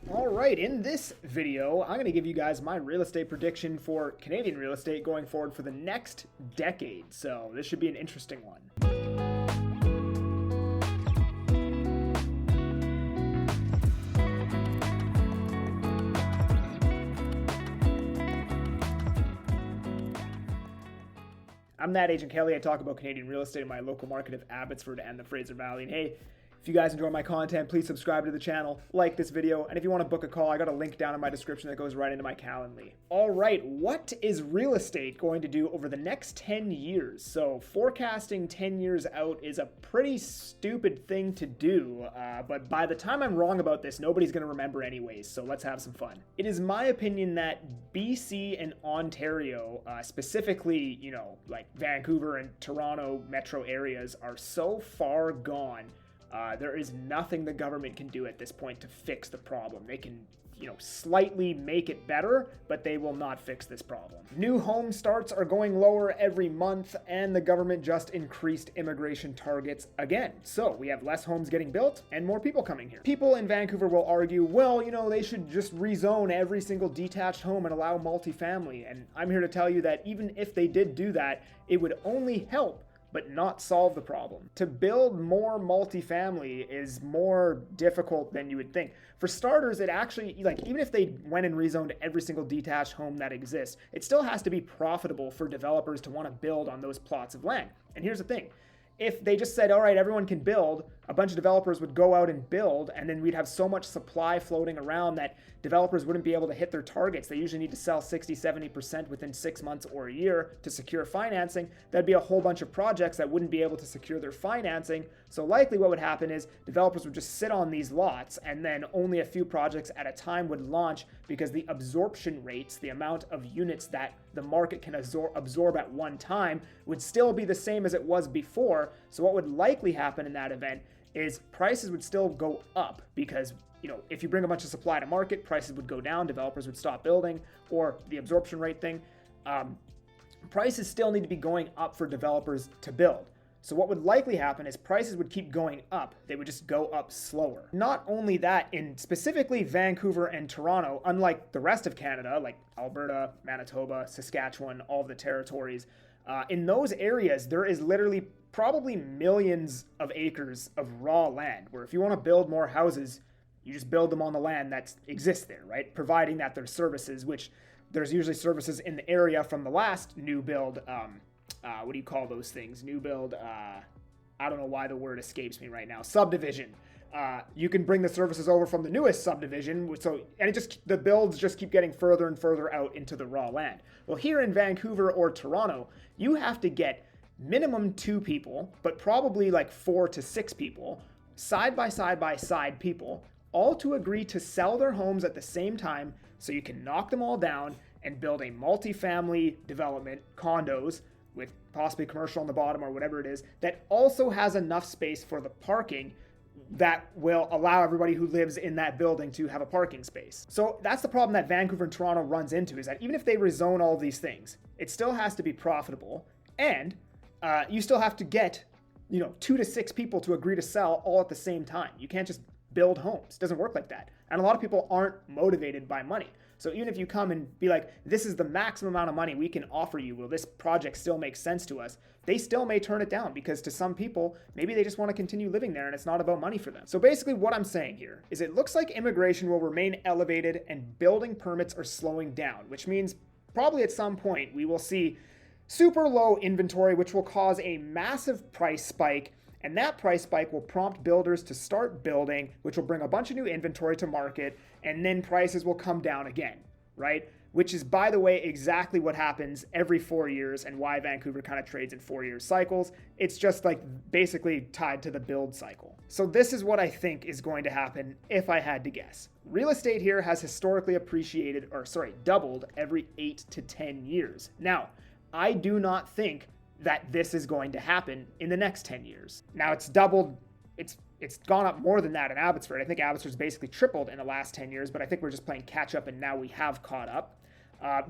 All right, in this video, I'm going to give you guys my real estate prediction for Canadian real estate going forward for the next decade. So this should be an interesting one. I'm that Agent Kelly. I talk about Canadian real estate in my local market of Abbotsford and the Fraser Valley. And hey, if you guys enjoy my content, please subscribe to the channel, like this video, and if you want to book a call, I got a link down in my description that goes right into my Calendly. All right, what is real estate going to do over the next 10 years? So forecasting 10 years out is a pretty stupid thing to do, but by the time I'm wrong about this, nobody's going to remember anyways, so let's have some fun. It is my opinion that BC and Ontario, specifically, like Vancouver and Toronto metro areas, are so far gone. There is nothing the government can do at this point to fix the problem. They can, slightly make it better, but they will not fix this problem. New home starts are going lower every month, and the government just increased immigration targets again. So we have less homes getting built and more people coming here. People in Vancouver will argue, well, they should just rezone every single detached home and allow multifamily. And I'm here to tell you that even if they did do that, it would only help but not solve the problem. To build more multifamily is more difficult than you would think. For starters, it actually, even if they went and rezoned every single detached home that exists, it still has to be profitable for developers to want to build on those plots of land. And here's the thing. If they just said, all right, everyone can build, a bunch of developers would go out and build, and then we'd have so much supply floating around that developers wouldn't be able to hit their targets. They usually need to sell 60, 70% within 6 months or a year to secure financing. That'd be a whole bunch of projects that wouldn't be able to secure their financing. So likely what would happen is developers would just sit on these lots, and then only a few projects at a time would launch because the absorption rates, the amount of units that the market can absorb at one time, would still be the same as it was before. So what would likely happen in that event is prices would still go up because, if you bring a bunch of supply to market, prices would go down, developers would stop building, or the absorption rate thing. Prices still need to be going up for developers to build. So what would likely happen is prices would keep going up. They would just go up slower. Not only that, in specifically Vancouver and Toronto, unlike the rest of Canada, like Alberta, Manitoba, Saskatchewan, all of the territories, in those areas, there is literally probably millions of acres of raw land where if you want to build more houses, you just build them on the land that exists there, right? Providing that there's services, which there's usually services in the area from the last new build. What do you call those things? New build. I don't know why the word escapes me right now. Subdivision. You can bring the services over from the newest subdivision. The builds just keep getting further and further out into the raw land. Well, here in Vancouver or Toronto, you have to get minimum 2 people, but probably like 4 to 6 people, side by side people, all to agree to sell their homes at the same time so you can knock them all down and build a multifamily development, condos, with possibly commercial on the bottom or whatever it is, that also has enough space for the parking that will allow everybody who lives in that building to have a parking space. So that's the problem that Vancouver and Toronto runs into, is that even if they rezone all these things, it still has to be profitable, and you still have to get 2 to 6 people to agree to sell all at the same time. You can't just build homes. It doesn't work like that. And a lot of people aren't motivated by money. So even if you come and be like, this is the maximum amount of money we can offer you, will this project still make sense to us? They still may turn it down because to some people, maybe they just want to continue living there and it's not about money for them. So basically what I'm saying here is it looks like immigration will remain elevated and building permits are slowing down, which means probably at some point we will see super low inventory, which will cause a massive price spike. And that price spike will prompt builders to start building, which will bring a bunch of new inventory to market, and then prices will come down again, right? Which is, by the way, exactly what happens every 4 years and why Vancouver kind of trades in 4-year cycles. It's just like basically tied to the build cycle. So this is what I think is going to happen if I had to guess. Real estate here has historically doubled every 8 to 10 years. Now, I do not think that this is going to happen in the next 10 years. Now it's doubled, it's gone up more than that in Abbotsford. I think Abbotsford's basically tripled in the last 10 years, but I think we're just playing catch up and now we have caught up.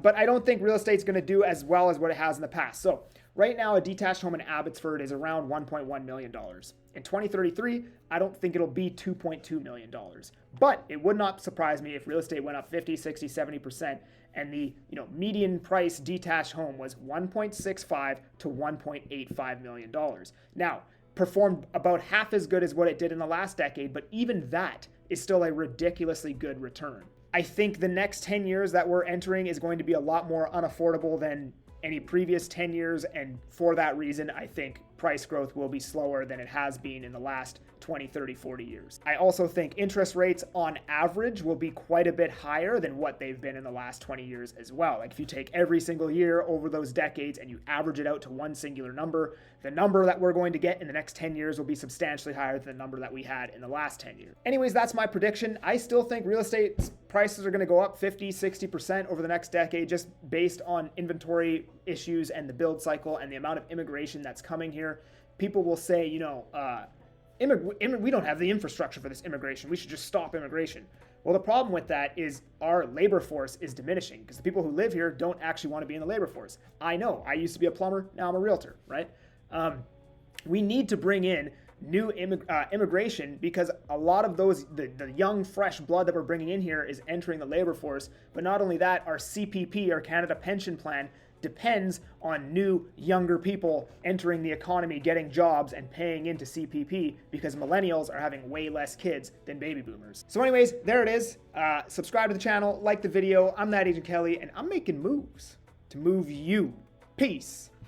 But I don't think real estate's gonna do as well as what it has in the past. So Right now, a detached home in Abbotsford is around $1.1 million. In 2033, I don't think it'll be $2.2 million. But it would not surprise me if real estate went up 50, 60, 70% and the median price detached home was $1.65 to $1.85 million. Now, performed about half as good as what it did in the last decade, but even that is still a ridiculously good return. I think the next 10 years that we're entering is going to be a lot more unaffordable than any previous 10 years, and for that reason, I think price growth will be slower than it has been in the last 20, 30, 40 years. I also think interest rates on average will be quite a bit higher than what they've been in the last 20 years as well. Like if you take every single year over those decades and you average it out to one singular number, the number that we're going to get in the next 10 years will be substantially higher than the number that we had in the last 10 years. Anyways, that's my prediction. I still think real estate prices are going to go up 50, 60% over the next decade just based on inventory issues and the build cycle and the amount of immigration that's coming here. People will say, we don't have the infrastructure for this immigration. We should just stop immigration. Well, the problem with that is our labor force is diminishing because the people who live here don't actually want to be in the labor force. I know. I used to be a plumber. Now I'm a realtor, right? We need to bring in new immigration because a lot of those, the young, fresh blood that we're bringing in here is entering the labor force. But not only that, our CPP, our Canada Pension Plan, depends on new, younger people entering the economy, getting jobs, and paying into CPP because millennials are having way less kids than baby boomers. So anyways, there it is. Subscribe to the channel, like the video. I'm that Agent Kelly, and I'm making moves to move you. Peace.